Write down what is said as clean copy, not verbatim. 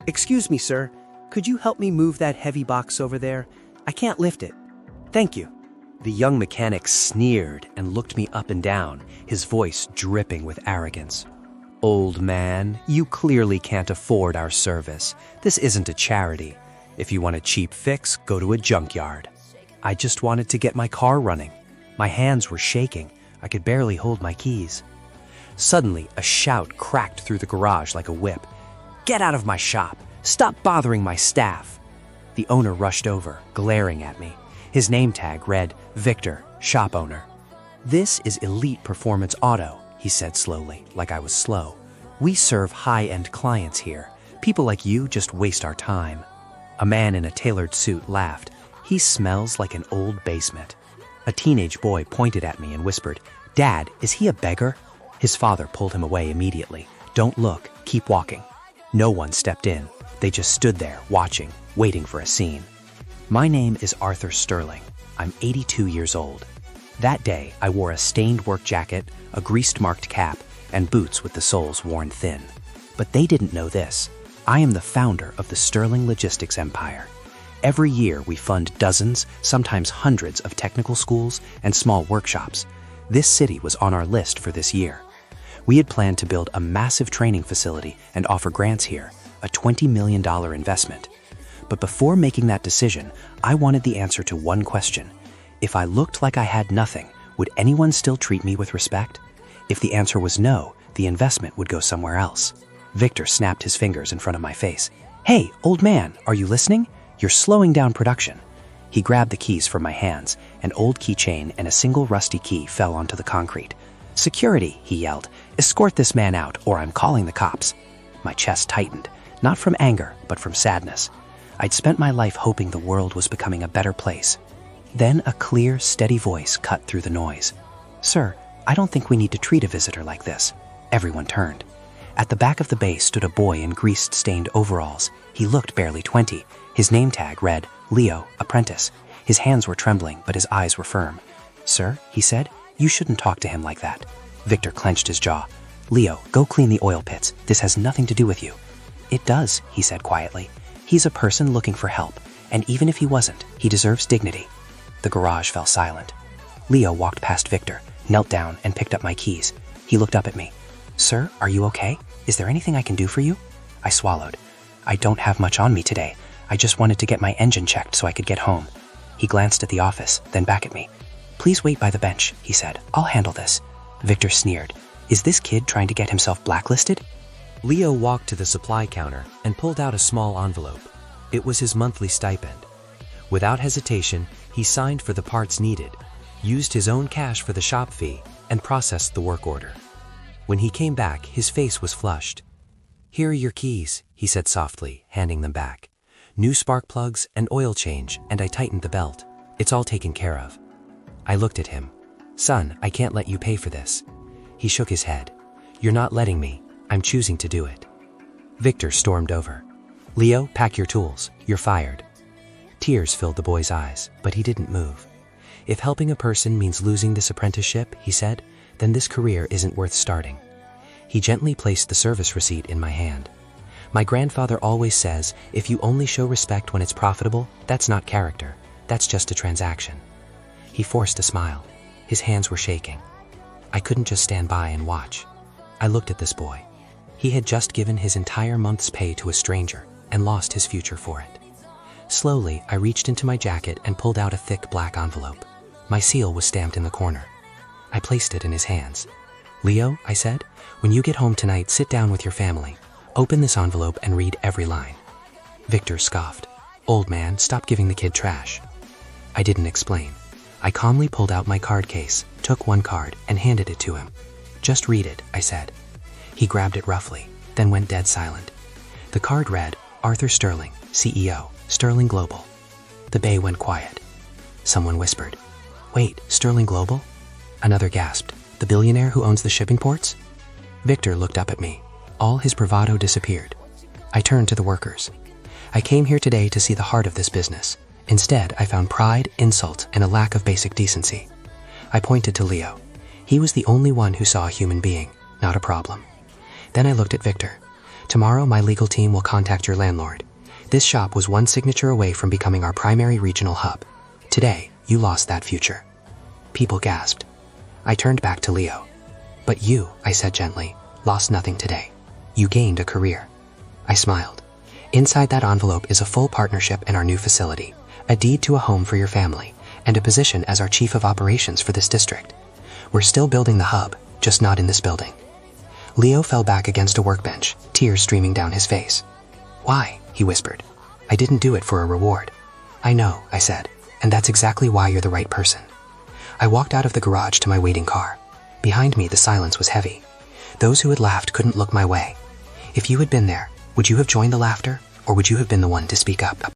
Excuse me, sir. Could you help me move that heavy box over there? I can't lift it. Thank you. The young mechanic sneered and looked me up and down, his voice dripping with arrogance. Old man, you clearly can't afford our service. This isn't a charity. If you want a cheap fix, go to a junkyard. I just wanted to get my car running. My hands were shaking. I could barely hold my keys. Suddenly, a shout cracked through the garage like a whip. Get out of my shop! Stop bothering my staff! The owner rushed over, glaring at me. His name tag read, Victor, shop owner. This is Elite Performance Auto, he said slowly, like I was slow. We serve high-end clients here. People like you just waste our time. A man in a tailored suit laughed. He smells like an old basement. A teenage boy pointed at me and whispered, Dad, is he a beggar? His father pulled him away immediately. Don't look, keep walking. No one stepped in. They just stood there, watching, waiting for a scene. My name is Arthur Sterling. I'm 82 years old. That day, I wore a stained work jacket, a greased-marked cap, and boots with the soles worn thin. But they didn't know this. I am the founder of the Sterling Logistics Empire. Every year, we fund dozens, sometimes hundreds of technical schools and small workshops. This city was on our list for this year. We had planned to build a massive training facility and offer grants here, a $20 million investment. But before making that decision, I wanted the answer to one question. If I looked like I had nothing, would anyone still treat me with respect? If the answer was no, the investment would go somewhere else. Victor snapped his fingers in front of my face. Hey, old man, are you listening? You're slowing down production. He grabbed the keys from my hands. An old keychain and a single rusty key fell onto the concrete. Security, he yelled. Escort this man out, or I'm calling the cops. My chest tightened, not from anger, but from sadness. I'd spent my life hoping the world was becoming a better place. Then a clear, steady voice cut through the noise. Sir, I don't think we need to treat a visitor like this. Everyone turned. At the back of the bay stood a boy in grease-stained overalls. He looked barely 20. His name tag read, Leo, apprentice. His hands were trembling, but his eyes were firm. Sir, he said, you shouldn't talk to him like that. Victor clenched his jaw. Leo, go clean the oil pits. This has nothing to do with you. It does, he said quietly. He's a person looking for help, and even if he wasn't, he deserves dignity. The garage fell silent. Leo walked past Victor, knelt down, and picked up my keys. He looked up at me. Sir, are you okay? Is there anything I can do for you? I swallowed. I don't have much on me today. I just wanted to get my engine checked so I could get home. He glanced at the office, then back at me. Please wait by the bench, he said. I'll handle this. Victor sneered. Is this kid trying to get himself blacklisted? Leo walked to the supply counter and pulled out a small envelope. It was his monthly stipend. Without hesitation, he signed for the parts needed, used his own cash for the shop fee, and processed the work order. When he came back, his face was flushed. Here are your keys, he said softly, handing them back. New spark plugs and oil change, and I tightened the belt. It's all taken care of. I looked at him. Son, I can't let you pay for this. He shook his head. You're not letting me. I'm choosing to do it. Victor stormed over. Leo, pack your tools. You're fired. Tears filled the boy's eyes, but he didn't move. If helping a person means losing this apprenticeship, he said, then this career isn't worth starting. He gently placed the service receipt in my hand. My grandfather always says, if you only show respect when it's profitable, that's not character. That's just a transaction. He forced a smile. His hands were shaking. I couldn't just stand by and watch. I looked at this boy. He had just given his entire month's pay to a stranger and lost his future for it. Slowly, I reached into my jacket and pulled out a thick black envelope. My seal was stamped in the corner. I placed it in his hands. Leo, I said, when you get home tonight, sit down with your family. Open this envelope and read every line. Victor scoffed. Old man, stop giving the kid trash. I didn't explain. I calmly pulled out my card case, took one card, and handed it to him. Just read it, I said. He grabbed it roughly, then went dead silent. The card read, Arthur Sterling, CEO, Sterling Global. The bay went quiet. Someone whispered, Wait, Sterling Global? Another gasped, the billionaire who owns the shipping ports? Victor looked up at me. All his bravado disappeared. I turned to the workers. I came here today to see the heart of this business. Instead, I found pride, insult, and a lack of basic decency. I pointed to Leo. He was the only one who saw a human being, not a problem. Then I looked at Victor. Tomorrow, my legal team will contact your landlord. This shop was one signature away from becoming our primary regional hub. Today, you lost that future. People gasped. I turned back to Leo. But you, I said gently, lost nothing today. You gained a career. I smiled. Inside that envelope is a full partnership in our new facility, a deed to a home for your family, and a position as our chief of operations for this district. We're still building the hub, just not in this building. Leo fell back against a workbench, tears streaming down his face. Why? He whispered. I didn't do it for a reward. I know, I said, and that's exactly why you're the right person. I walked out of the garage to my waiting car. Behind me, the silence was heavy. Those who had laughed couldn't look my way. If you had been there, would you have joined the laughter, or would you have been the one to speak up?